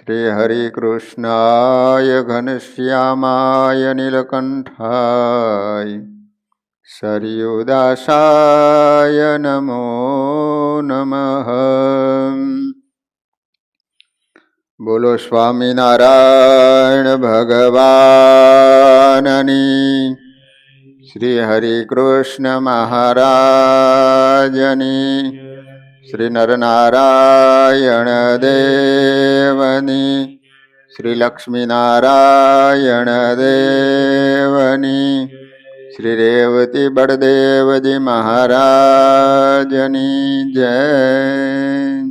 श्रीहरिकृष्णाय घनश्यामाय नीलकण्ठाय सरयुदासाय नमो नमः। बोलो स्वामिनारायण भगवाननी, श्री हरिकृष्ण महाराजनी, श्री नरनारायण देवनी, श्री लक्ष्मीनारायण देवनी, श्री रेवती बड़देवजी महाराजनी जय।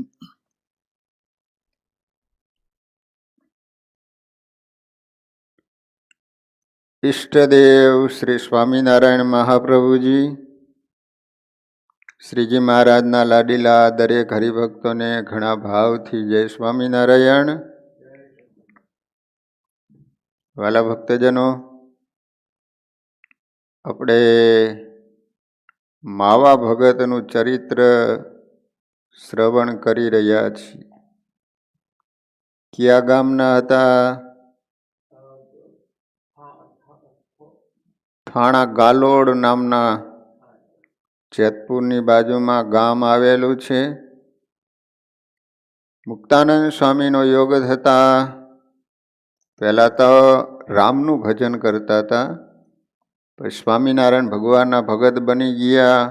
इष्टदेव श्री स्वामीनारायण महाप्रभुजी, श्रीजी महाराजना लाडीला दरेक हरिभक्तों ने घणा भावथी जय स्वामीनारायण। वाला भक्तजनों, अपने मावा भगतनु चरित्र श्रवण करी रह्या छीए। क्या गामना हता? थाणा गालोड नामना જેતપુરની બાજુમાં ગામ આવેલું છે। મુક્તાનંદ સ્વામીનો યોગ થતા પહેલાં તો રામનું ભજન કરતા હતા, પછી સ્વામિનારાયણ ભગવાનના ભગત બની ગયા।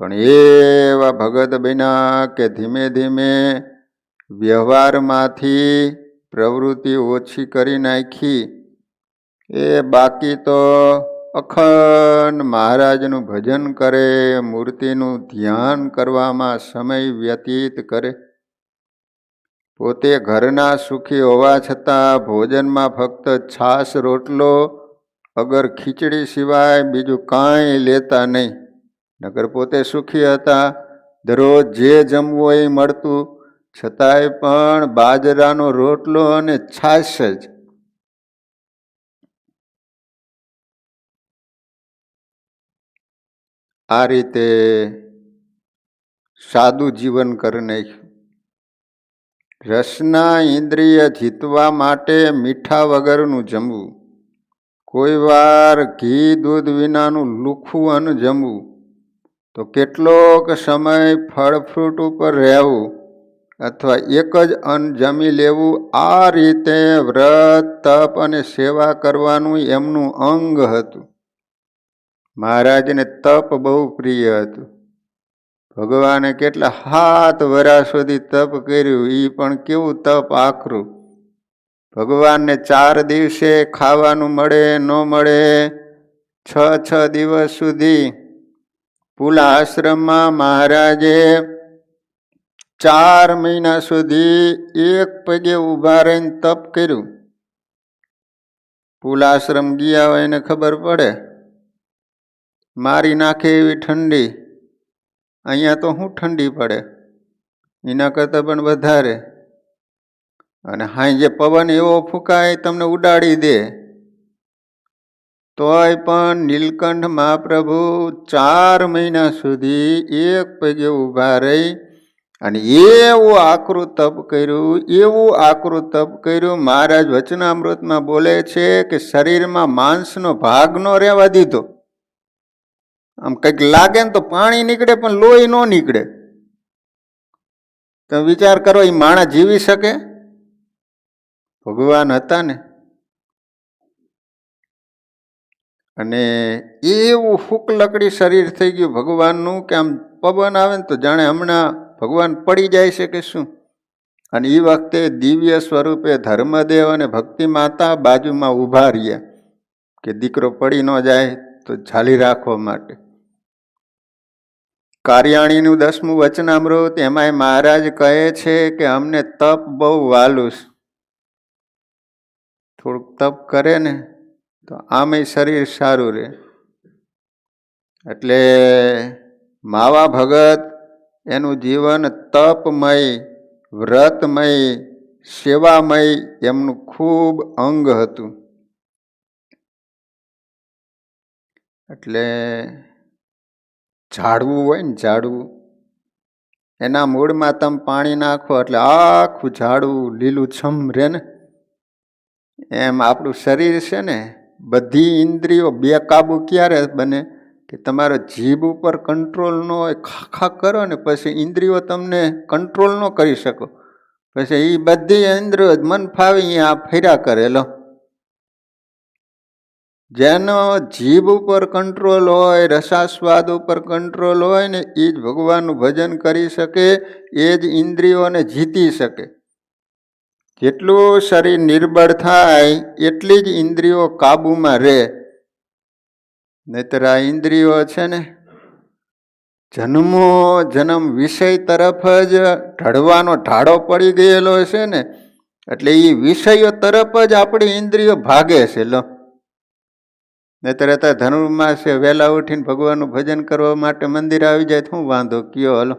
પણ એવા ભગત બન્યા કે ધીમે ધીમે વ્યવહારમાંથી પ્રવૃત્તિ ઓછી કરી નાખી। એ બાકી તો અખંડ મહારાજનું ભજન કરે, મૂર્તિનું ધ્યાન કરવામાં સમય વ્યતીત કરે। પોતે ઘરના સુખી હોવા છતાં ભોજનમાં ફક્ત છાશ રોટલો અગર ખીચડી સિવાય બીજું કાંઈ લેતા નહીં। નકર પોતે સુખી હતા, દરરોજ જે જમવું એ મળતું, છતાંય પણ બાજરાનો રોટલો અને છાશ જ। આ રીતે સાદું જીવન કરી નાખ્યું। રસના ઇન્દ્રિય જીતવા માટે મીઠા વગરનું જમવું, કોઈ વાર ઘી દૂધ વિનાનું લુખું અન્ન જમવું, તો કેટલોક સમય ફળ ફ્રૂટ ઉપર રહેવું અથવા એક જ અન્ન જમી લેવું। આ રીતે વ્રત તપ અને સેવા કરવાનું એમનું અંગ હતું। મહારાજને તપ બહુ પ્રિય હતું। ભગવાને કેટલા 7 વર્ષ સુધી તપ કર્યું, એ પણ કેવું તપ આકરું। ભગવાનને 4 દિવસે ખાવાનું મળે ન મળે, 6 દિવસ સુધી પુલા આશ્રમમાં મહારાજે 4 મહિના સુધી એક પગે ઊભા રહીને તપ કર્યું। પુલા આશ્રમ ગયા હોય એને ખબર પડે, મારી નાખે એવી ઠંડી। અહીંયા તો શું ઠંડી પડે, એના કરતાં પણ વધારે। અને હાંજે પવન એવો ફૂંકાય તમને ઉડાડી દે। તોય પણ નીલકંઠ મહાપ્રભુ 4 મહિના સુધી એક પગે ઊભા રહી અને એવું આકરું તપ કર્યું, એવું આકરું તપ કર્યું। મહારાજ વચનામૃતમાં બોલે છે કે શરીરમાં માંસનો ભાગ ન રહેવા દીધો। આમ કંઈક લાગે ને તો પાણી નીકળે પણ લોહી ન નીકળે। તમે વિચાર કરો, એ માણસ જીવી શકે? ભગવાન હતા ને। અને એવું ફૂક લકડી શરીર થઈ ગયું ભગવાનનું કે આમ પવન આવે ને તો જાણે હમણાં ભગવાન પડી જાય છે કે શું। અને એ વખતે દિવ્ય સ્વરૂપે ધર્મદેવ અને ભક્તિ માતા બાજુમાં ઊભા રહ્યા કે દીકરો પડી ન જાય તો ઝાલી રાખવા માટે। કાર્યાણીનું 10મું વચનામૃત, એમાંય મહારાજ કહે છે કે અમને તપ બહુ વાલું છે। થોડુંક તપ કરે ને તો આમેય શરીર સારું રહે। એટલે માવા ભગત એનું જીવન તપમય, વ્રતમય, સેવામય એમનું ખૂબ અંગ હતું। એટલે ઝાડવું હોય ને, ઝાડવું એના મૂળમાં તમે પાણી નાખો એટલે આખું ઝાડવું લીલું છમ રહે ને, એમ આપણું શરીર છે ને, બધી ઇન્દ્રિયો બેકાબુ ક્યારે બને કે તમારો જીભ ઉપર કંટ્રોલ ન હોય, ખાખા કરો ને પછી ઇન્દ્રિયો તમને કંટ્રોલ ન કરી શકો, પછી એ બધી ઇન્દ્રિયો મન ફાવી અહીંયા ફર્યા કરેલો. જેનો જીભ ઉપર કંટ્રોલ હોય, રસાસ્વાદ ઉપર કંટ્રોલ હોય ને, એ જ ભગવાનનું ભજન કરી શકે, એ જ ઇન્દ્રિયોને જીતી શકે. જેટલું શરીર નિર્બળ થાય એટલી જ ઇન્દ્રિયો કાબુમાં રહે. નહીતર આ ઇન્દ્રિયો છે ને જન્મો જન્મ વિષય તરફ જ ઢળવાનો ઢાળો પડી ગયેલો છે ને, એટલે એ વિષયો તરફ જ આપણી ઇન્દ્રિયો ભાગે છે. લો, નહીતર અત્યારે ધનુર્માસ છે, વહેલા ઉઠીને ભગવાનનું ભજન કરવા માટે મંદિર આવી જાય શું વાંધો કયો, હલો.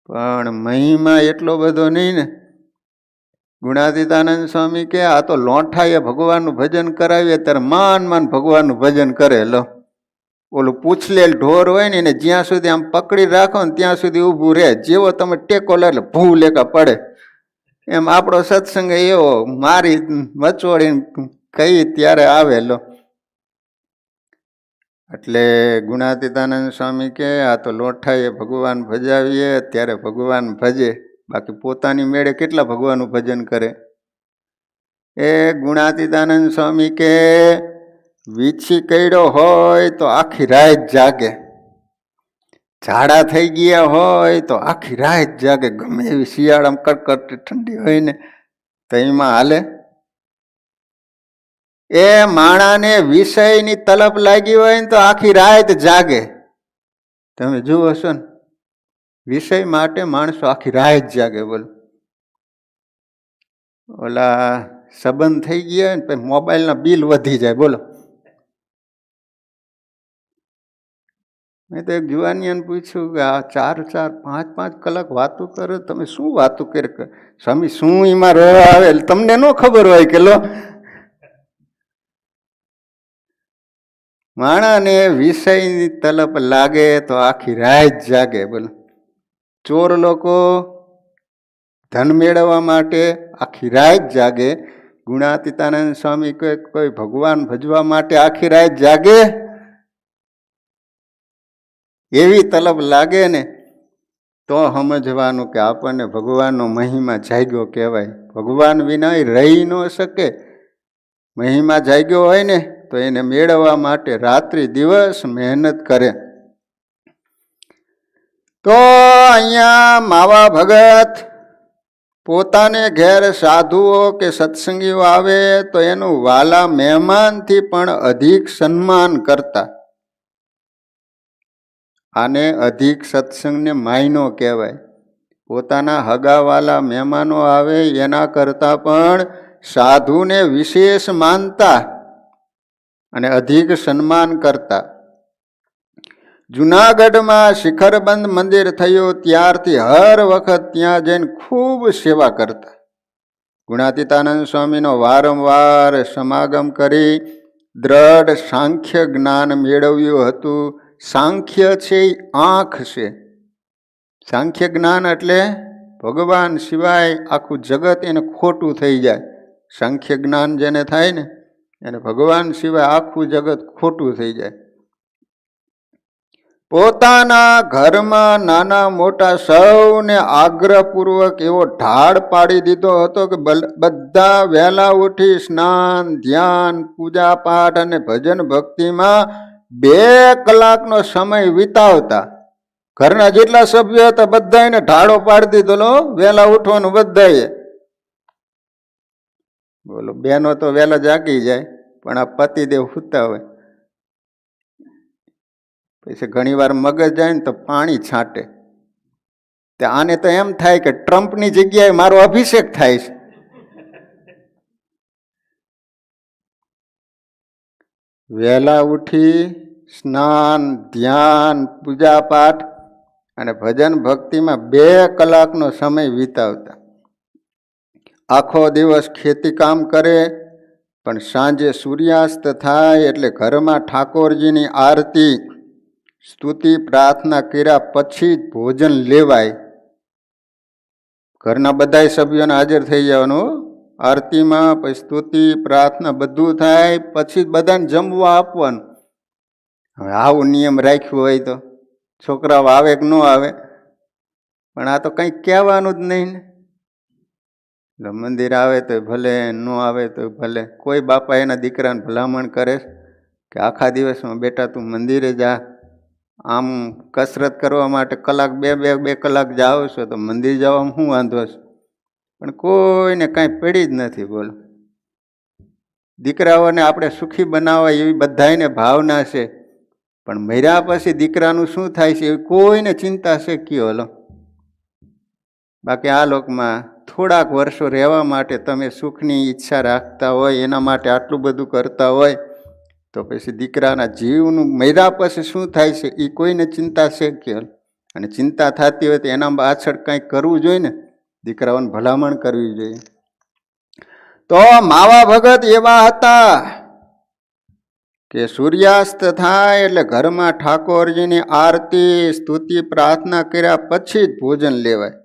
પણ મહિમા એટલો બધો નહીં ને. ગુણાતીતાનંદ સ્વામી કે આ તો લોઠાએ ભગવાનનું ભજન કરાવીએ ત્યારે માન ભગવાનનું ભજન કરે. લો, ઓલું પૂછલેલ ઢોર હોય ને એને જ્યાં સુધી આમ પકડી રાખો ને ત્યાં સુધી ઊભું રહે, જેવો તમે ટેકો લે એટલે ભૂ લેકા પડે. એમ આપણો સત્સંગ એવો મારી મચોડીને કઈ ત્યારે આવે. લો, એટલે ગુણાતીતાનંદ સ્વામી કે આ તો લોઠાએ ભગવાન ભજાવીએ ત્યારે ભગવાન ભજે, બાકી પોતાની મેળે કેટલા ભગવાનનું ભજન કરે. એ ગુણાતીતાનંદ સ્વામી કે વીછી કર્યો હોય તો આખી રાત જાગે, ઝાડા થઈ ગયા હોય તો આખી રાત જાગે, ગમે એવી શિયાળામાં કડકડતી ઠંડી હોય ને તો એમાં હાલે. એ માણાને વિષયની તલપ લાગી હોય ને તો આખી રાત જાગે. તમે જુઓ છો ને, વિષય માટે માણસો આખી રાત જાગે. બોલો, ઓલા સંબંધ થઈ ગયા ને પછી મોબાઈલના બિલ વધી જાય. બોલો, મેં તો એક જુવાનિયાને પૂછ્યું કે આ 4-4, 5-5 કલાક વાતું કરો, તમે શું વાતું કરે? સ્વામી શું એમાં રહેવા આવે તમને ન ખબર હોય કે લો, માણાને વિષયની તલપ લાગે તો આખી રાત જાગે. બોલો, ચોર લોકો ધન મેળવવા માટે આખી રાત જાગે. ગુણાતીતાનંદ સ્વામી કોઈ ભગવાન ભજવા માટે આખી રાત જાગે? એવી તલબ લાગે ને તો સમજવાનું કે આપણને ભગવાનનો મહિમા જાગ્યો કહેવાય. ભગવાન વિના રહી ન શકે. મહિમા જાગ્યો હોય ને તો એને મેળવવા માટે રાત્રિ દિવસ મહેનત કરે. તો અહીંયા માવા ભગત પોતાને ઘેર સાધુઓ કે સત્સંગીઓ આવે તો એનું વાલા મહેમાનથી પણ અધિક સન્માન કરતા. આને અધિક સત્સંગને માયનો કહેવાય. પોતાના હગાવાલા મહેમાનો આવે એના કરતાં પણ સાધુને વિશેષ માનતા અને અધિક સન્માન કરતા. જુનાગઢમાં શિખરબંધ મંદિર થયું ત્યારથી હર વખત ત્યાં જઈને ખૂબ સેવા કરતા. ગુણાતીતાનંદ સ્વામીનો વારંવાર સમાગમ કરી દ્રઢ સાંખ્ય જ્ઞાન મેળવ્યું હતું. સાંખ્ય છે એ આંખ છે. સાંખ્ય જ્ઞાન એટલે ભગવાન સિવાય આખું જગત એને ખોટું થઈ જાય. સાંખ્ય જ્ઞાન જેને થાય ને એને ભગવાન સિવાય આખું જગત ખોટું થઈ જાય. પોતાના ઘરમાં નાના મોટા સૌને આગ્રહપૂર્વક એવો ઢાળ પાડી દીધો હતો કે બધા વહેલા ઉઠી સ્નાન, ધ્યાન, પૂજા પાઠ અને ભજન ભક્તિમાં 2 કલાકનો સમય વિતાવતા. ઘરના જેટલા સભ્યો હતા બધાને ઢાળો પાડી દીધો વહેલા ઉઠવાનું બધાએ. બોલો, બહેનો તો વહેલા જાગી જાય પણ આ પતિદેવ સૂતા હોય. પછી ઘણી વાર મગજ જાય ને તો પાણી છાંટે. આને તો એમ થાય કે ટ્રમ્પની જગ્યાએ મારો અભિષેક થાય છે. વહેલા ઉઠી સ્નાન, ધ્યાન, પૂજા પાઠ અને ભજન ભક્તિમાં 2 કલાકનો સમય વિતાવતા. આખો દિવસ ખેતી કામ કરે પણ સાંજે સૂર્યાસ્ત થાય એટલે ઘરમાં ઠાકોરજીની આરતી સ્તુતિ પ્રાર્થના કર્યા પછી જ ભોજન લેવાય. ઘરના બધા સભ્યોને હાજર થઈ જવાનું. આરતીમાં પછી સ્તુતિ પ્રાર્થના બધું થાય પછી જ બધાને જમવા આપવાનું. હવે આવું નિયમ રાખ્યું હોય તો છોકરાઓ આવે કે ન આવે, પણ આ તો કંઈ કહેવાનું જ નહીં ને. એટલે મંદિર આવે તો ભલે, ન આવે તો ભલે. કોઈ બાપા એના દીકરાને ભલામણ કરે કે આખા દિવસમાં બેટા તું મંદિરે જા, આમ કસરત કરવા માટે કલાક બે કલાક જાઓ છો તો મંદિર જવામાં શું વાંધો છે? પણ કોઈને કાંઈ પડી જ નથી. બોલો, દીકરાઓને આપણે સુખી બનાવવા એવી બધાને ભાવના છે, પણ મર્યા પછી દીકરાનું શું થાય છે એવી કોઈને ચિંતા છે કયો? હલો, બાકી આ લોકમાં થોડાક વર્ષો રહેવા માટે તમે સુખની ઈચ્છા રાખતા હોય, એના માટે આટલું બધું કરતા હોય, તો પછી દીકરાના જીવનું મર્યા પછી શું થાય છે એ કોઈને ચિંતા છે કે? અને ચિંતા થતી હોય તો એના પાછળ કંઈક કરવું જોઈએ ને, દીકરાઓને ભલામણ કરવી જોઈએ. તો માવા ભગત એવા હતા કે સૂર્યાસ્ત થાય એટલે ઘરમાં ઠાકોરજીની આરતી સ્તુતિ પ્રાર્થના કર્યા પછી જ ભોજન લેવાય.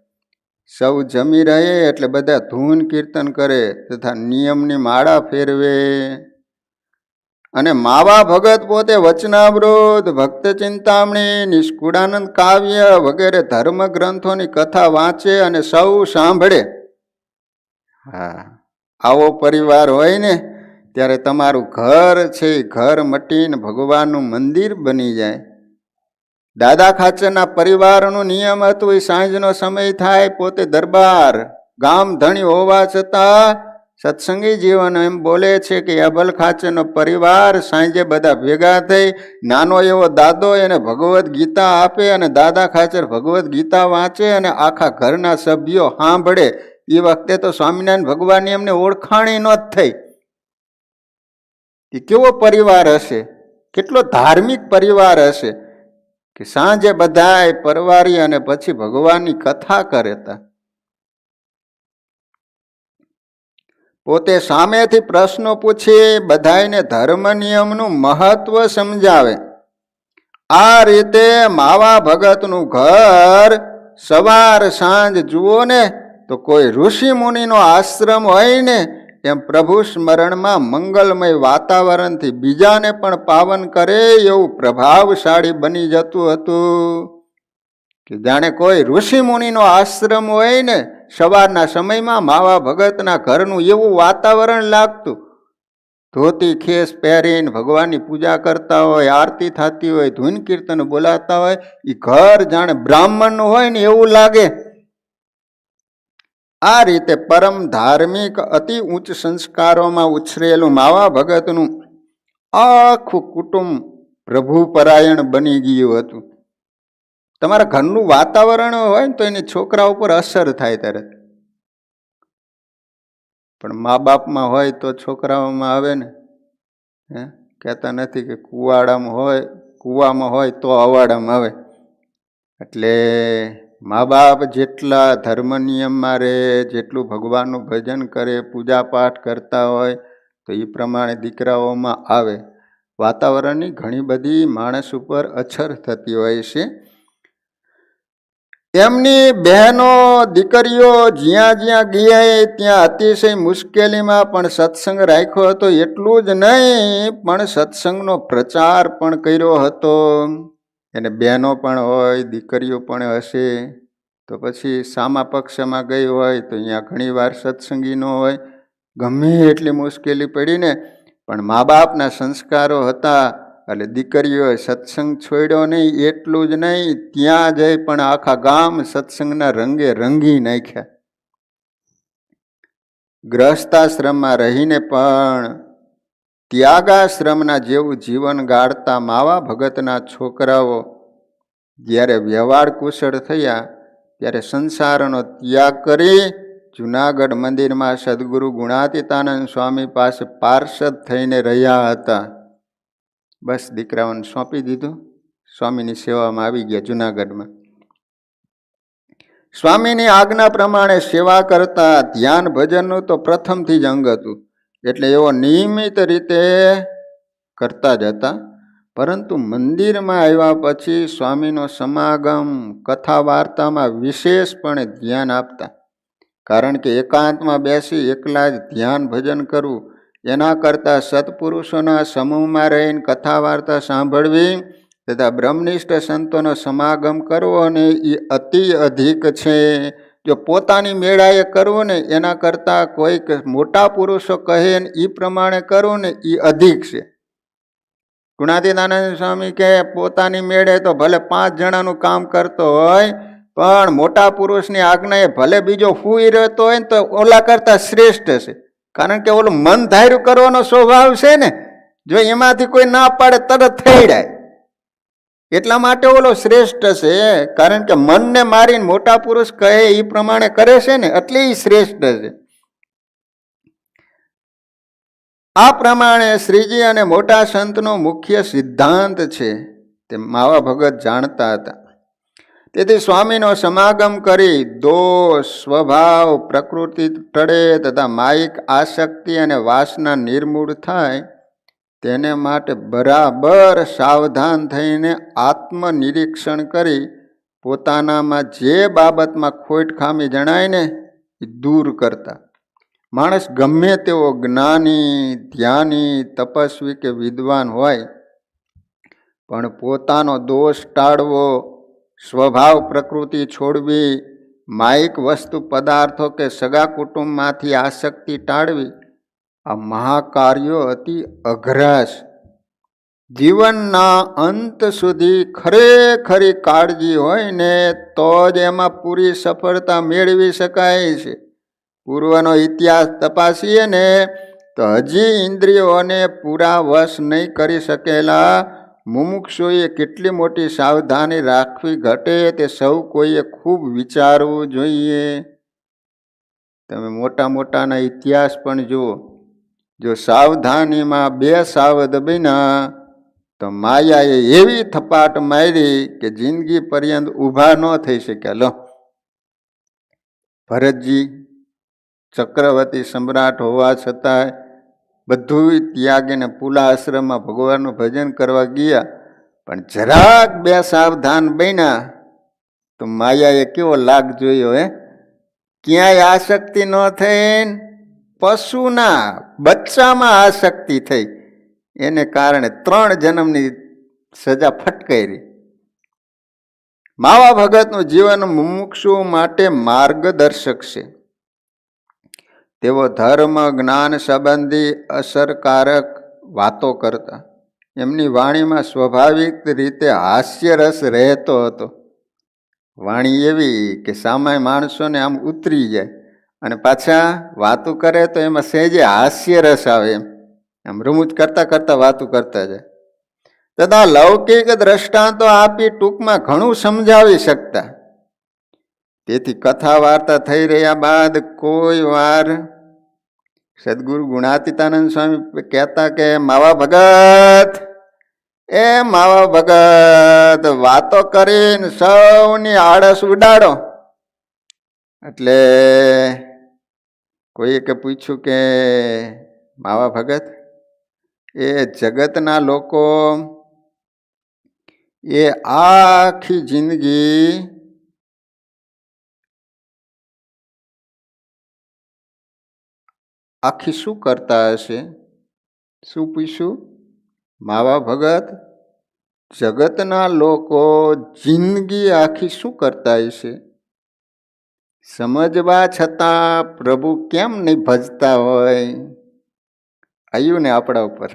સૌ જમી રહે એટલે બધા ધૂન કીર્તન કરે તથા નિયમની માળા ફેરવે. અને માવા ભગત પોતે વચનામૃત, ભક્ત ચિંતામણી, નિષ્કુળાનંદ કાવ્ય વગેરે ધર્મ ગ્રંથોની કથા વાંચે અને સૌ સાંભળે. હા, આવો પરિવાર હોય ને ત્યારે તમારું ઘર છે ઘર મટીને ભગવાનનું મંદિર બની જાય. દાદા ખાચરના પરિવારનો નિયમ હતું, એ સાંજનો સમય થાય પોતે દરબાર ગામ ધણી હોવા છતાં સત્સંગી જીવન એમ બોલે છે કે અભલ ખાચરનો પરિવાર સાંજે બધા ભેગા થઈ નાનો એવો દાદો એને ભગવદ્ ગીતા આપે અને દાદા ખાચર ભગવદ્ ગીતા વાંચે અને આખા ઘરના સભ્યો સાંભળે. એ વખતે તો સ્વામિનારાયણ ભગવાનની એમને ઓળખાણી ન થઈ. એ કેવો પરિવાર હશે, કેટલો ધાર્મિક પરિવાર હશે કે સાંજે બધાય પરવારી અને પછી ભગવાનની કથા કરતા. પોતે સામેથી પ્રશ્નો પૂછી બધાને ધર્મ નિયમનું મહત્વ સમજાવે. આ રીતે માવા ભગતનું ઘર સવાર સાંજ જુઓ ને તો કોઈ ઋષિ મુનિનો આશ્રમ હોય ને એમ પ્રભુ સ્મરણમાં મંગલમય વાતાવરણથી બીજાને પણ પાવન કરે એવું પ્રભાવશાળી બની જતું હતું કે જાણે કોઈ ઋષિ મુનિનો આશ્રમ હોય ને. સવારના સમયમાં માવા ભગતના ઘરનું એવું વાતાવરણ લાગતું. ધોતી ખેસ પહેરીને ભગવાનની પૂજા કરતા હોય, આરતી થતી હોય, ધૂન કીર્તન બોલાતા હોય, એ ઘર જાણે બ્રાહ્મણનું હોય ને એવું લાગે. આ રીતે પરમ ધાર્મિક અતિ ઉચ્ચ સંસ્કારોમાં ઉછરેલું માવા ભગતનું આખું કુટુંબ પ્રભુ પરાયણ બની ગયું હતું. તમારા ઘરનું વાતાવરણ હોય ને તો એની છોકરા ઉપર અસર થાય તરત. પણ મા બાપમાં હોય તો છોકરાઓમાં આવે ને. કહેતા નથી કે કુવામાં હોય તો અવાડામાં આવે. એટલે મા બાપ જેટલા ધર્મ નિયમમાં રહે, જેટલું ભગવાનનું ભજન કરે, પૂજા પાઠ કરતા હોય તો એ પ્રમાણે દીકરાઓમાં આવે. વાતાવરણની ઘણી બધી માણસ ઉપર અસર થતી હોય છે. એમની બહેનો દીકરીઓ જ્યાં જ્યાં ગયા ત્યાં અતિશય મુશ્કેલીમાં પણ સત્સંગ રાખ્યો હતો. એટલું જ નહીં પણ સત્સંગનો પ્રચાર પણ કર્યો હતો. એને બહેનો પણ હોય, દીકરીઓ પણ હશે તો પછી સામા પક્ષમાં ગઈ હોય તો અહીંયા ઘણી વાર સત્સંગી ન હોય. ગમે એટલી મુશ્કેલી પડીને પણ મા બાપના સંસ્કારો હતા એટલે દીકરીઓએ સત્સંગ છોડ્યો નહીં. એટલું જ નહીં, ત્યાં જઈ પણ આખા ગામ સત્સંગના રંગે રંગી નાખ્યા. ગ્રહસ્થાશ્રમમાં રહીને પણ ત્યાગાશ્રમના જેવું જીવન ગાળતા માવા ભગતના છોકરાઓ જ્યારે વ્યવહાર કુશળ થયા ત્યારે સંસારનો ત્યાગ કરી જુનાગઢ મંદિરમાં સદગુરુ ગુણાતીતાનંદ સ્વામી પાસે પાર્ષદ થઈને રહ્યા હતા. બસ દીકરાઓને સોંપી દીધું, સ્વામીની સેવામાં આવી ગયા જુનાગઢમાં. સ્વામીની આજ્ઞા પ્રમાણે સેવા કરતા. ધ્યાન ભજનનું તો પ્રથમથી જ અંગ હતું એટલે એવો નિયમિત રીતે કરતા જ હતા. પરંતુ મંદિરમાં આવ્યા પછી સ્વામીનો સમાગમ કથા વાર્તામાં વિશેષપણે ધ્યાન આપતા. કારણ કે એકાંતમાં બેસી એકલા જ ધ્યાન ભજન કરવું એના કરતાં સત્પુરુષોના સમૂહમાં રહીને કથા વાર્તા સાંભળવી તથા બ્રહ્મનિષ્ઠ સંતોનો સમાગમ કરવો ને એ અતિ અધિક છે. જો પોતાની મેળાએ કરવું ને એના કરતાં કોઈક મોટા પુરુષો કહે ને એ પ્રમાણે કરવું ને એ અધિક છે. ગુણાતીતાનંદ સ્વામી કહે પોતાની મેળે તો ભલે 5 જણાનું કામ કરતો હોય પણ મોટા પુરુષની આજ્ઞાએ ભલે બીજો ફૂઈ રહેતો હોય ને તો ઓલા કરતા શ્રેષ્ઠ છે. કારણ કે ઓલું મન ધાર્યું કરવાનો સ્વભાવ છે ને, જો એમાંથી કોઈ ના પાડે તરત થઈ જાય. એટલા માટે ઓલો શ્રેષ્ઠ છે. કારણ કે મનને મારીને મોટા પુરુષ કહે એ પ્રમાણે કરે છે ને એટલે એ શ્રેષ્ઠ છે. આ પ્રમાણે શ્રીજી અને મોટા સંતનો મુખ્ય સિદ્ધાંત છે તે માવા ભગત જાણતા હતા. તેથી સ્વામીનો સમાગમ કરી દોષ સ્વભાવ પ્રકૃતિ ટળે તથા માયિક આસક્તિ અને વાસના નિર્મૂળ થાય તેને માટે બરાબર સાવધાન થઈને આત્મનિરીક્ષણ કરી પોતાનામાં જે બાબતમાં ખોટ ખામી જણાય ને એ દૂર કરતા. માણસ ગમે તેવો જ્ઞાની ધ્યાની તપસ્વી કે વિદ્વાન હોય પણ પોતાનો દોષ ટાળવો, સ્વભાવ પ્રકૃતિ છોડવી, માયિક વસ્તુ પદાર્થો કે સગા કુટુંબમાંથી આસક્તિ ટાળવી આ મહાકાર્યો અતિ અઘરા છે. જીવનના અંત સુધી ખરેખરી કાળજી હોય ને તો જ એમાં પૂરી સફળતા મેળવી શકાય છે. પૂર્વનો ઇતિહાસ તપાસીએ ને તો હજી ઇન્દ્રિયોને પૂરા વશ નહીં કરી શકેલા મુમુક્ષુએ કેટલી મોટી સાવધાની રાખવી ઘટે તે સૌ કોઈએ ખૂબ વિચારવું જોઈએ. તમે મોટા મોટાના ઇતિહાસ પણ જુઓ. જો સાવધાનીમાં 2 સાવધ બન્યા તો માયાએ એવી થપાટ મારી કે જિંદગી પર્યંત ઊભા ન થઈ શક્યા. લો, ભરતજી ચક્રવર્તી સમ્રાટ હોવા છતાંય બધું ત્યાગીને પુલા આશ્રમમાં ભગવાનનું ભજન કરવા ગયા પણ જરાક 2 સાવધાન બન્યા તો માયાએ કેવો લાગ જોયો. ક્યાંય આસક્તિ ન થઈ, પશુના બચ્ચામાં આસક્તિ થઈ. એને કારણે 3 જન્મની સજા ફટકારી. માવા ભગતનું જીવન મુમુક્ષુ માટે માર્ગદર્શક છે. તેઓ ધર્મ જ્ઞાન સંબંધી અસરકારક વાતો કરતા. એમની વાણીમાં સ્વાભાવિક રીતે હાસ્યરસ રહેતો હતો. વાણી એવી કે સામાન્ય માણસોને આમ ઉતરી જાય અને પાછા વાતો કરે તો એમાં સહેજે હાસ્યરસ આવે. આમ રમૂજ કરતા કરતા વાતો કરતા જાય. તથા લૌકિક દ્રષ્ટાંતો આપી ટૂંકમાં ઘણું સમજાવી શકતા. તેથી કથા વાર્તા થઈ રહ્યા બાદ કોઈ વાર સદગુરુ ગુણાતીતાનંદ સ્વામી કહેતા કે માવા ભગત, માવા ભગત વાતો કરીને સૌની આળસ ઉડાડો. એટલે કોઈએ કે પૂછ્યું કે માવા ભગત, એ જગતના લોકો એ આખી જિંદગી આખી શું કરતા હશે? શું પૂછ્યું? માવા ભગત, જગતના લોકો જિંદગી આખી શું કરતા હશે? સમજવા છતાં પ્રભુ કેમ નહીં ભજતા હોય? આવ્યું ને આપણા ઉપર.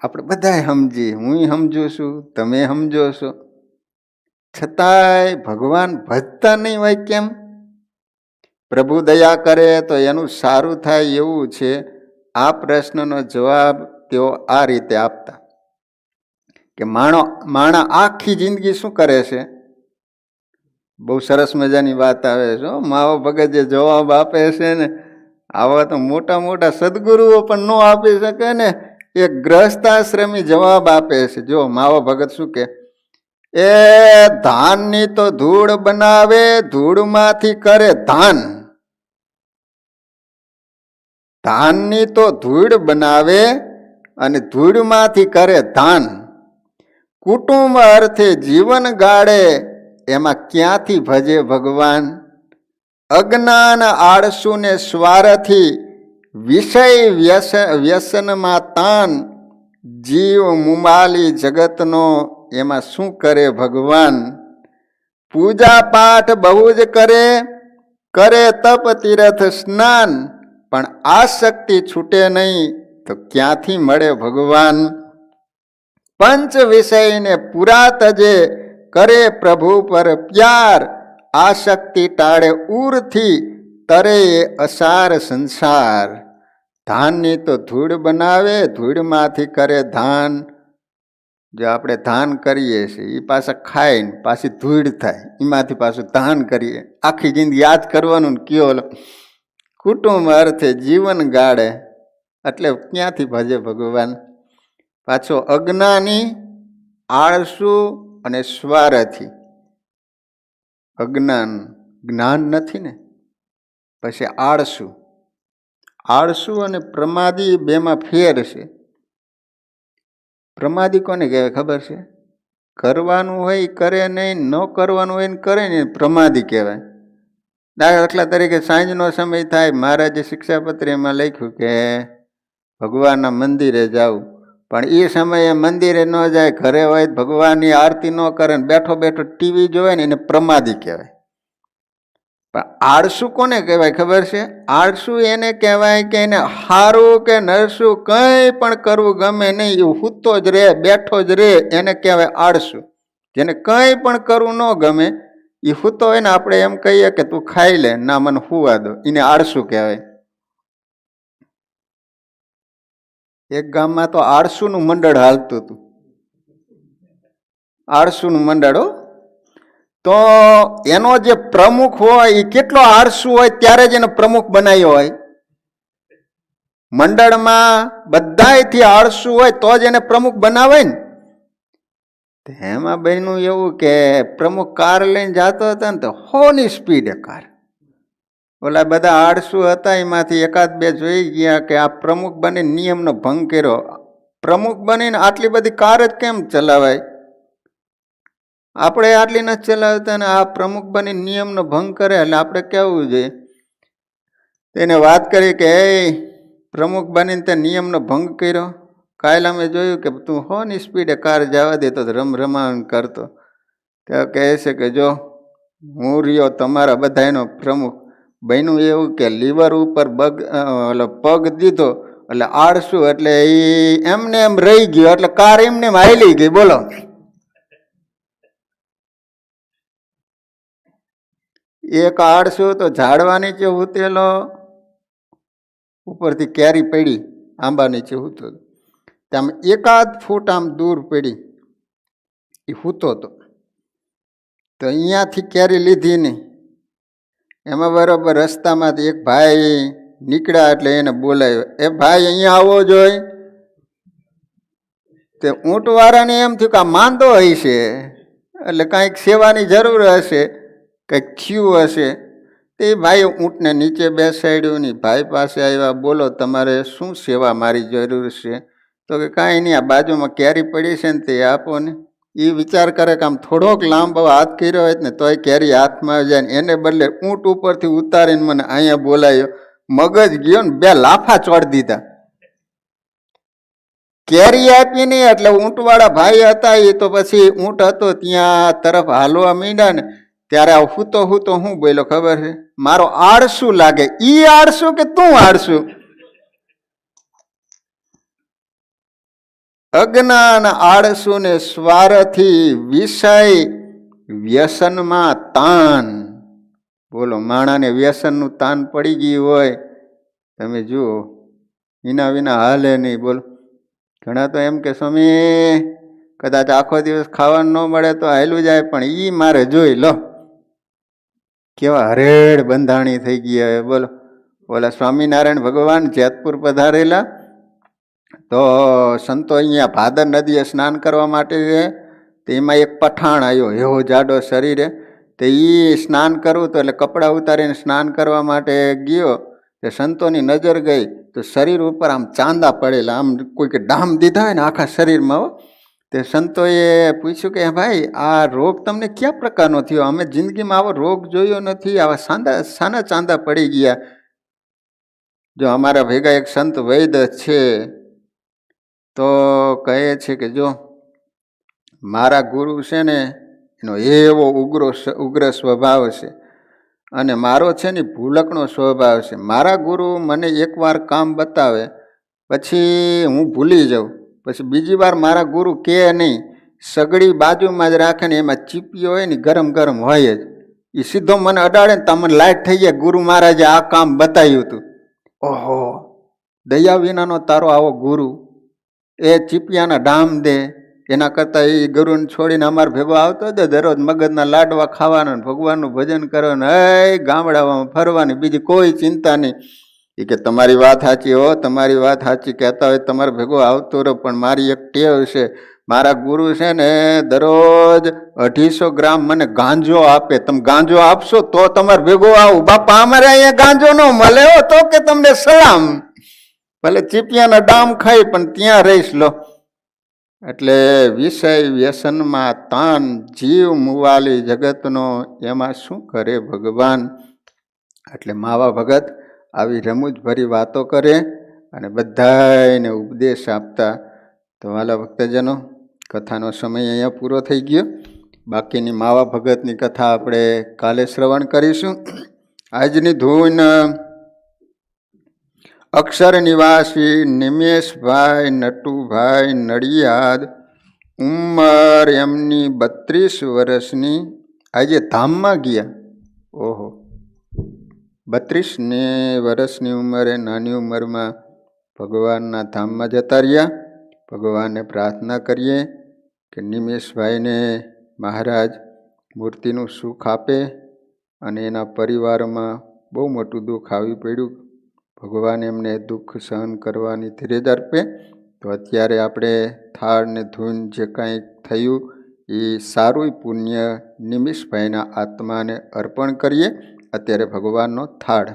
આપણે બધા સમજીએ, હું સમજુ છું, તમે સમજો છો, છતાંય ભગવાન ભજતા નહીં હોય કેમ? પ્રભુ દયા કરે તો એનું સારું થાય એવું છે. આ પ્રશ્નનો જવાબ તેઓ આ રીતે આપતા કે માણા આખી જિંદગી શું કરે છે? બહુ સરસ મજાની વાત આવે છે. માવા ભગત જે જવાબ આપે છે ને, આવા તો મોટા મોટા સદગુરુઓ પણ ન આપી શકે ને. એક ગ્રહસ્થાશ્રમી જવાબ આપે છે. જો માવા ભગત શું કે, એ ધાનની તો ધૂળ બનાવે, ધૂળમાંથી કરે ધાન. ધાનની તો ધૂળ બનાવે અને ધૂળમાંથી કરે ધાન. કુટુંબ અર્થે જીવન ગાળે એમાં ક્યાંથી ભજે ભગવાન. અજ્ઞાન આળસુ ને સ્વાર્થી વિષય વ્યસનમાં તાન. જીવ મુમાલી જગતનો એમાં શું કરે ભગવાન. પૂજા પાઠ બહુ જ કરે, કરે તપ તીર્થ સ્નાન, પણ આસક્તિ છૂટે નહીં તો ક્યાંથી મળે ભગવાન. પંચ વિષયને પૂરા તજે, કરે પ્રભુ પર પ્યાર. આસક્તિ ટાળે ઉરથી, તરે અસાર સંસાર. ધાનની તો ધૂળ બનાવે, ધૂળમાંથી કરે ધાન. જો આપણે ધાન કરીએ છીએ એ પાછા ખાઈને પાછી ધૂળ થાય, એમાંથી પાછું ધાન કરીએ. આખી જિંદગી યાદ કરવાનું ને કયો કુટુંબ અર્થે જીવન ગાળે, એટલે ક્યાંથી ભજે ભગવાન. પાછો અજ્ઞાની, આળસુ અને સ્વાર્થી. અજ્ઞાન જ્ઞાન નથી ને, પછી આળસુ. આળસુ અને પ્રમાદી બેમાં ફેર છે. પ્રમાદી કોને કહેવાય ખબર છે? કરવાનું હોય કરે નહીં, ન કરવાનું હોય ને કરે ને પ્રમાદી કહેવાય. દાખલા તરીકે સાંજનો સમય થાય, મહારાજે શિક્ષાપત્રીમાં લખ્યું કે ભગવાનના મંદિરે જાવું, પણ એ સમયે મંદિરે ન જાય, ઘરે હોય ભગવાનની આરતી ન કરે ને બેઠો બેઠો ટીવી જોવે ને એને પ્રમાદી કહેવાય. પણ આળસુ કોને કહેવાય ખબર છે? આળસુ એને કહેવાય કે એને હારું કે નરસું કંઈ પણ કરવું ગમે નહીં, એ સૂતો જ રહે, બેઠો જ રહે, એને કહેવાય આળસુ. જેને કંઈ પણ કરવું ન ગમે એ સૂતો હોય ને, આપણે એમ કહીએ કે તું ખાઈ લે, ના મને સુવા દો, એને આળસુ કહેવાય. એક ગામમાં તો આળસુનું મંડળ હાલતું હતું. આળસુનું મંડળ હો. તો એનો જે પ્રમુખ હોય એ કેટલો આળસુ હોય ત્યારે જ એને પ્રમુખ બનાવ્યો હોય. મંડળમાં બધાયથી આળસુ હોય તો જ એને પ્રમુખ બનાવાય ને. એમાં બન્યું એવું કે પ્રમુખ કાર લઈને જતો હતો ને, તો 100ની સ્પીડે કાર. ઓલા બધા આળસુ હતા એમાંથી એકાદ બે જોઈ ગયા કે આ પ્રમુખ બની નિયમનો ભંગ કર્યો. પ્રમુખ બનીને આટલી બધી કાર જ કેમ ચલાવાય? આપણે આટલી નથી ચલાવતા ને આ પ્રમુખ બની નિયમનો ભંગ કરે, એટલે આપણે કહેવું જોઈએ. તેને વાત કરી કે એ પ્રમુખ બનીને તે નિયમનો ભંગ કર્યો. કાલે અમે જોયું કે તું 100ની સ્પીડે કાર જવા દેતો રમરમાણ કરતો. તો કહે છે કે જો હું રહ્યો તમારા બધાનો પ્રમુખ, બન્યું એવું કે લીવર ઉપર પગ દીધો એટલે આળસુ, એટલે એ એમને એમ રહી ગયો, એટલે કાર એમને એમ હાલી ગઈ. બોલો, એક આળસુ તો ઝાડવા નીચે ઉતરેલો, ઉપરથી કેરી પડી, આંબા નીચે ઉતરો, આમ એકાદ ફૂટ આમ દૂર પડી, એ સૂતો હતો. તો અહીંયાથી કેરી લીધી નહીં. એમાં બરાબર રસ્તામાંથી એક ભાઈ નીકળ્યા એટલે એને બોલાવ્યો, એ ભાઈ અહીંયા આવો જોઈએ. તે ઊંટવાળાને એમ થયું કે આ માંદો હશે, એટલે કાંઈક સેવાની જરૂર હશે, કંઈક થયું હશે. તે ભાઈ ઊંટને નીચે બેસાડ્યું ને ભાઈ પાસે આવ્યા, બોલો તમારે શું સેવા મારી જરૂર છે? તો કે કાંઈ નહીં, આ બાજુમાં કેરી પડી છે ને તે આપો ને. એ વિચાર કરે કે આમ થોડોક લાંબો હાથ કર્યો હોય ને તોય કેરી હાથમાં આવી જાય ને, એને બદલે ઊંટ ઉપરથી ઉતારીને મને અહીંયા બોલાયો. મગજ ગયો ને 2 લાફા ચોડી દીધા. કેરી આપી નહીં એટલે ઊંટવાળા ભાઈ હતા એ તો પછી ઊંટ હતો ત્યાં તરફ હાલવા માંડ્યા ને, ત્યારે આ હૂતો હું બોલ્યો ખબર છે? મારો આળસુ લાગે. ઈ આળસુ કે તું આળસુ? અજ્ઞાન આળસુ ને સ્વાર્થી વિષય વ્યસનમાં તાન. બોલો, માણાને વ્યસનનું તાન પડી ગયું હોય, તમે જુઓ, વિના વિના હાલે નહીં. બોલો, ઘણા તો એમ કે સ્વામી કદાચ આખો દિવસ ખાવાનું ન મળે તો હાલું જાય, પણ ઈ મારે જોઈ લો કેવા હરેડ બંધાણી થઈ ગયા. બોલો, બોલા સ્વામિનારાયણ ભગવાન જેતપુર પધારેલા તો સંતો અહીંયા ભાદર નદીએ સ્નાન કરવા માટે તેમાં એક પઠાણ આવ્યો, એવો જાડો શરીરે. તો એ સ્નાન કરવું તો એટલે કપડાં ઉતારીને સ્નાન કરવા માટે ગયો. તે સંતોની નજર ગઈ તો શરીર ઉપર આમ ચાંદા પડેલા, આમ કોઈકે ડામ દીધા હોય ને આખા શરીરમાં હો. તે સંતોએ પૂછ્યું કે ભાઈ આ રોગ તમને કયા પ્રકારનો થયો? અમે જિંદગીમાં આવો રોગ જોયો નથી, આવા સાના ચાંદા પડી ગયા. જો અમારા ભેગા એક સંત વૈદ છે તો કહે છે કે જો મારા ગુરુ છે ને એનો એવો ઉગ્ર સ્વભાવ છે અને મારો છે ને ભૂલકનો સ્વભાવ છે. મારા ગુરુ મને એકવાર કામ બતાવે પછી હું ભૂલી જાઉં, પછી બીજી વાર મારા ગુરુ કહે નહીં, સગડી બાજુમાં જ રાખે ને એમાં ચીપીઓ હોય ને ગરમ ગરમ હોય જ, એ સીધો મને અડાડે ને તમને લાઈટ થઈ જાય, ગુરુ મહારાજે આ કામ બતાવ્યું હતું. ઓહો, દયા વિનાનો તારો આવો ગુરુ, એ ચીપિયાના ડામ દે, એના કરતાં એ ગુરુને છોડીને અમારે ભેગો આવતો જ દરરોજ મગજના લાડવા ખાવાના, ભગવાનનું ભજન કરવાનું, હે ગામડામાં ફરવાની, બીજી કોઈ ચિંતા નહીં. એ કે તમારી વાત સાચી હો, તમારી વાત સાચી, કહેતા હોય તમારે ભેગો આવતો રહો, પણ મારી એક ટેવ છે, મારા ગુરુ છે ને દરરોજ 250 ગ્રામ મને ગાંજો આપે, તમે ગાંજો આપશો તો તમારે ભેગો આવું. બાપા અમારે અહીંયા ગાંજો ન મળે હો, તો કે તમને સલામ, ભલે ચીપિયાના ડામ ખાઈ પણ ત્યાં રહીશ લો. એટલે વિષય વ્યસનમાં તાન, જીવ મુવાલી જગતનો, એમાં શું કરે ભગવાન. એટલે માવા ભગત આવી રમૂજભરી વાતો કરે અને બધાને ઉપદેશ આપતા. તો વાલા ભક્તજનો, કથાનો સમય અહીંયા પૂરો થઈ ગયો. બાકીની માવા ભગતની કથા આપણે કાલે શ્રવણ કરીશું. આજની ધૂન અક્ષર નિવાસી નિમેશભાઈ નટુભાઈ નડિયાદ, ઉંમર એમની 32 વર્ષની, આજે ધામમાં ગયા. ઓહો, 32 વર્ષની ઉંમરે, નાની ઉંમરમાં ભગવાનના ધામમાં જતા રહ્યા. ભગવાનને પ્રાર્થના કરીએ કે નિમેશભાઈને મહારાજ મૂર્તિનું સુખ આપે અને એના પરિવારમાં બહુ મોટું દુઃખ આવી પડ્યું, ભગવાન એમને દુઃખ સહન કરવાની ધીરજ આપે. તો અત્યારે આપણે થાળ ને ધૂન જે કાંઈ થયું એ સારું પુણ્ય નિમેશભાઈના આત્માને અર્પણ કરીએ. અત્યારે ભગવાનનો થાળ.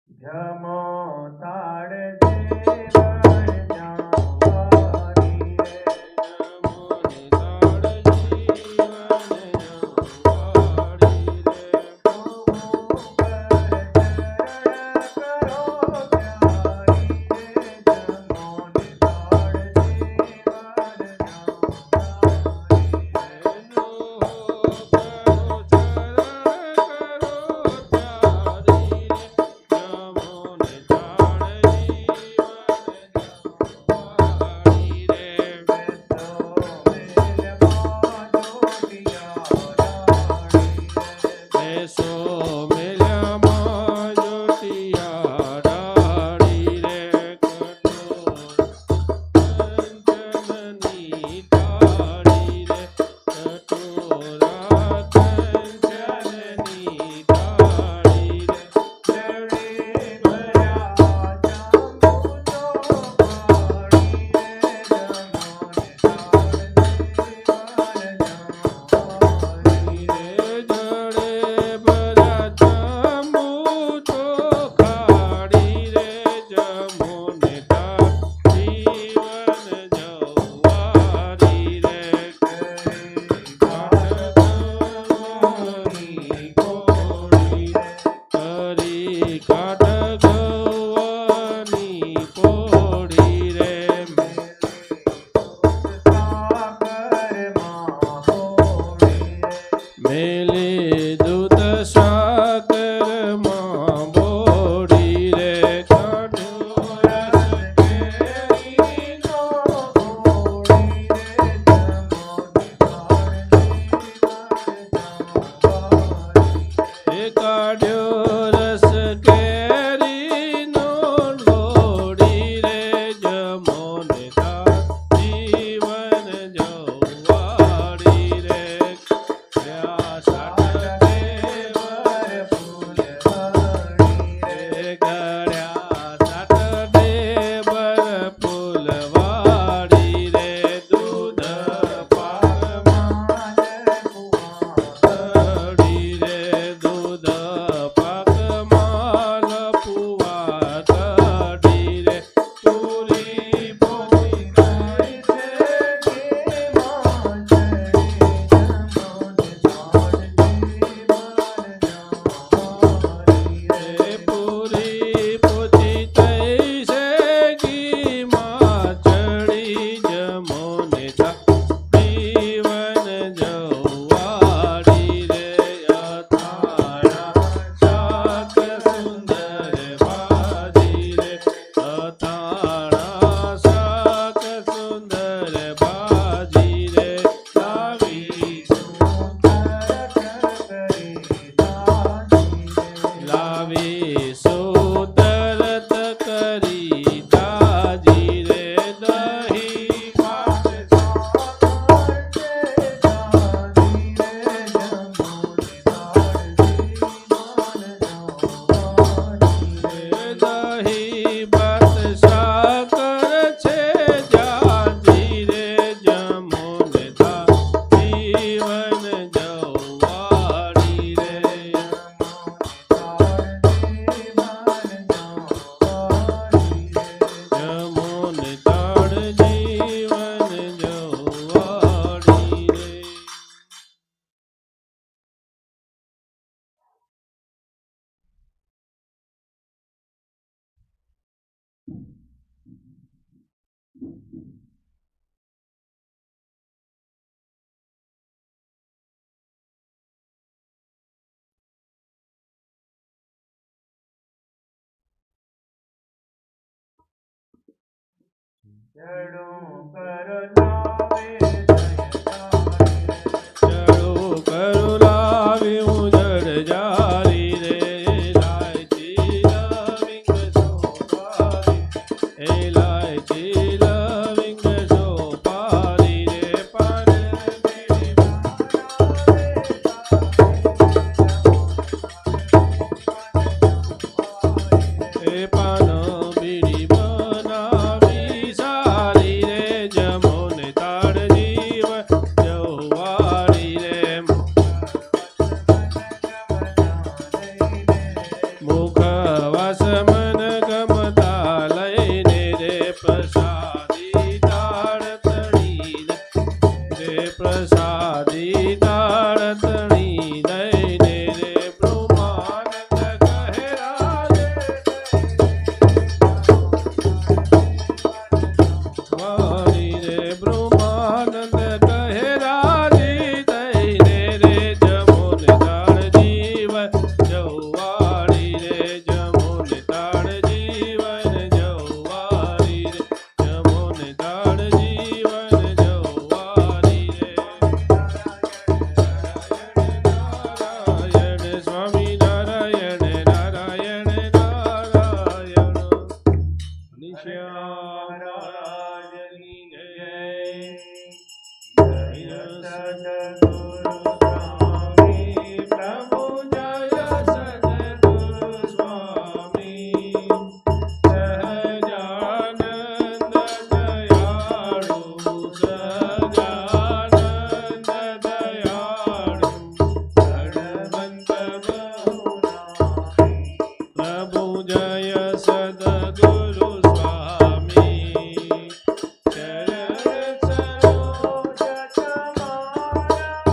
જમો તાળ જડું કર લાવે ચડું કરું લાવી હું જડ જારી રે લાયચી લવિંગ સોપારી એ લાયચી લવિંગ સોપારી રે પાન એ પાન બીડી બનાવી સારી રે જમોને તાળ જીવ જવાળી રે મુખ વાસ મન ગમતા લઈને રે પ્રસાદી તાળ તણી રે પ્રસાદી તાળ તણી દઈને રે બ્રહ્માનંદ કહે રાજે વારી રે બ્રહ્માનંદ કહે રાજી દઈને રે જમોને તાળ જીવ જવાળી રે જમોને તાળ જીવન જવાળી રે જમોને તાળ જીવન જવાળી રે નારાયણ સ્વામી નારાયણ નારાયણ નારાયણ નિશ્યામ મહારાજની જય સદગુરુ સ્વામી પ્રભુ જય સદગુરુ સ્વામી સહજાનંદ દયાળુ સહજાનંદ દયાળુ ધનવંત નામી પ્રભુ જય સદગુરુ સ્વામી ચરણ સરોજ તમારા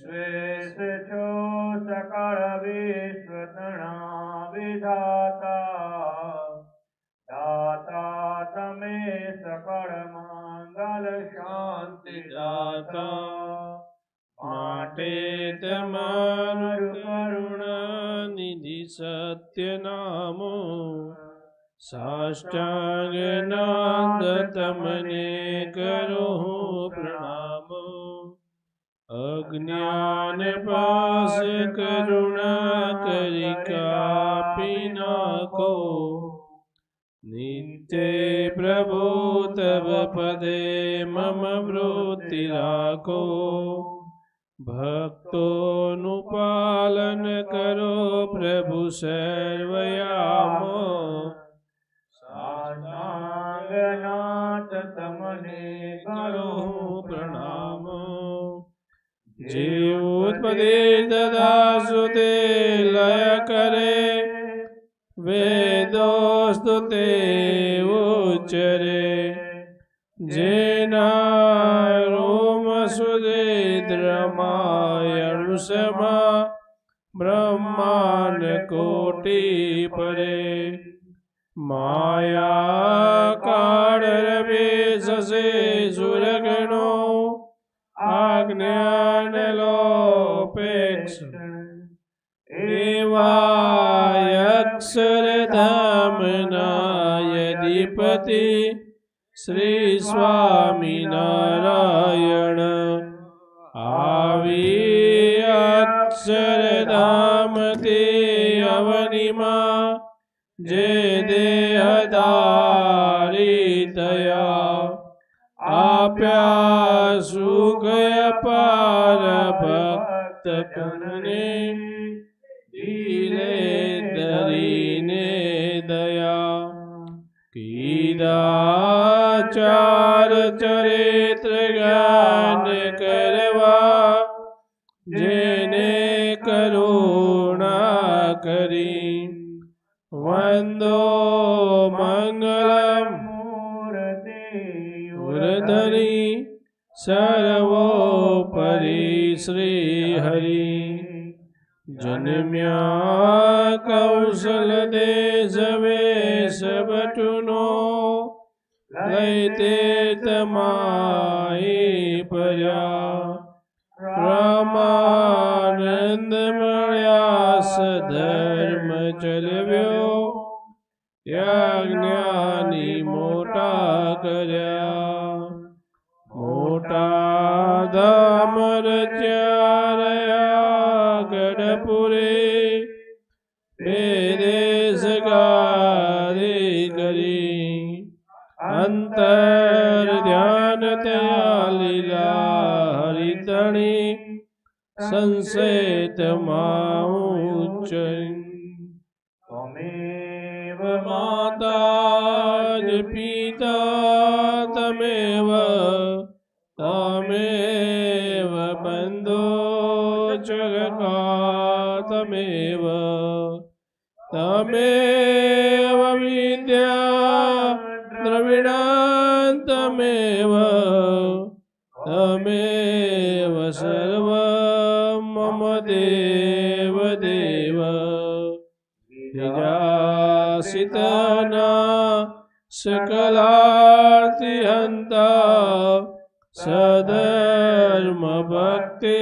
વિશ્વેશ છો સકળ વિશ્વતણા વિધાતા દાતા તમે સકળ મંગલ શાંતિ દાતા માટે તમારું કરુણા નિધિ સત્ય નામો સાષ્ટાંગ નાદ તમને કરો પ્રણામો અજ્ઞાન પાસ કરુણા કરી કાપી નાખો નિત્ય પ્રભુ તવ પદે મમ વૃત્તિ રાખો ભક્તોનું પાલન કરો પ્રભુ સર્વયામો સાષ્ટાંગનાથ તમને કરો પ્રણામો જે ઉત્પત્તિ દદાસુ તે લય કરે વેદો સ્તુતે ઉચ્ચરે જેના રોમ સુધી દ્રમાયણુષમા બ્રહ્માંડ કોટી પરે માયા કાળ રવે સસે સુરગણો આજ્ઞાન લોપેક્ષ એવા અક્ષરધામના યદિપતિ શ્રી સ્વામિનારાયણ આવી અક્ષરધામથી અવનિમાં જે દેહધારી થયા આપ્યા સુખ અપાર ભક્ત કનને દિલે ધરીને દયા કીધા ચાર ચરિત્ર ગાન કરવા જેને કરુણા કરી વંદો મંગલમ મૂર્ધની સર્વોપરી શ્રી હરિ જન્મ્યા કૌશલ દેશ વેશ બટુનો લૈતે તમાઈ પર્યા પ્રમાનંદ મળ્યા સધર્મ ચલવ્યો યજ્ઞાની મોટા કર્યા મોટા ધામ રચ્યા રહ્યા ગઢપુરે દેશ ગાદી કરી અંતર ધ્યાન તયા લીલા હરિતણી સંશેતમાં ઉચ્ચ ત્વમેવ માતા જ પિતા તમેવ તમેવ બંધો જગકા તમેવ તમેવ વિદ્યા દ્રવિણાં તમેવ તમેવ સર્વ મમ દેવ દેવ વિજાસિતના સકલાર્તિ હંતા સધર્મ ભક્તિ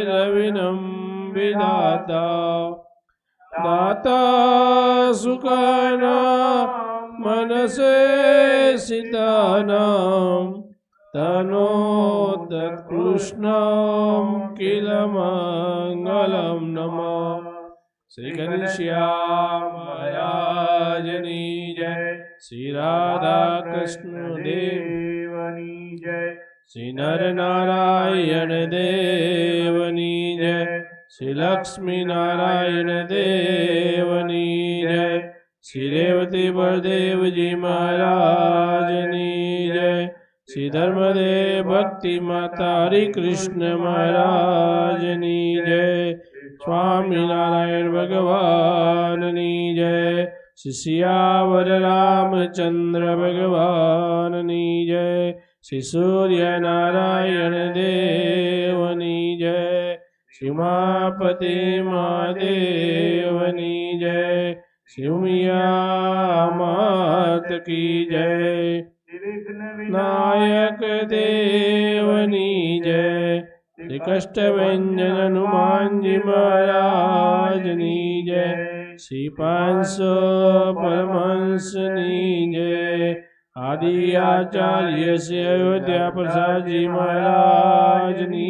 રવિનમ વિદાતા દાતા સુખના મનસે સિતાનામ તનોત કૃષ્ણમ કિલ મંગલમ નમઃ શ્રી ઘનશ્યામ મહારાજની જય શ્રી રાધા કૃષ્ણ દેવની જય શ્રી નર નારાયણ દેવની જય શ્રી લક્ષ્મી નારાયણ દેવની જય શ્રી રેવતી બળદેવજી મહારાજની જય શ્રી ધર્મદેવ ભક્તિ માતા હરિ કૃષ્ણ મહારાજની જય સ્વામિનારાયણ ભગવાનની જય શ્રી સિયાવર રામચંદ્ર ભગવાનની જય શ્રી સૂર્યનારાયણ દેવની જય શિમાપતિ મહાદેવની જય શિવમિયા માત કી જય શ્રી વિઘ્ન નાયક દેવની જય શ્રી કષ્ટભંજન હનુમાનજી મહારાજની જય શ્રી 500 પરમહંસની જય આદિ આચાર્ય શ્રી અયોધ્યા પ્રસાદજી મહારાજની